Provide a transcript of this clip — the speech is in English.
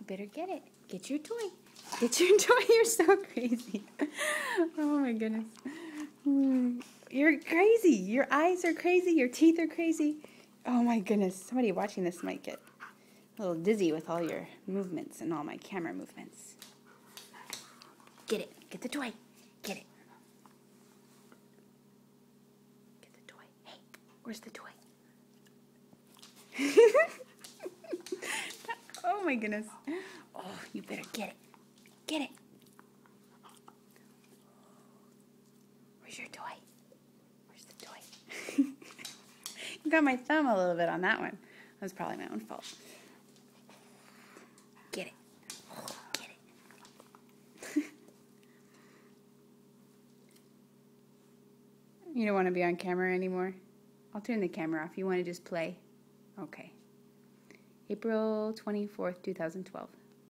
You better get it. Get your toy. Get your toy. You're so crazy. Oh my goodness. You're crazy. Your eyes are crazy. Your teeth are crazy. Oh my goodness. Somebody watching this might get a little dizzy with all your movements and all my camera movements. Get it. Get the toy. Get it. Get the toy. Hey, where's the toy? Oh my goodness. Oh, you better get it. Get it. Where's your toy? Where's the toy? You got my thumb a little bit on that one. That was probably my own fault. Get it. Get it. You don't want to be on camera anymore? I'll turn the camera off. You want to just play? Okay. April 24th, 2012.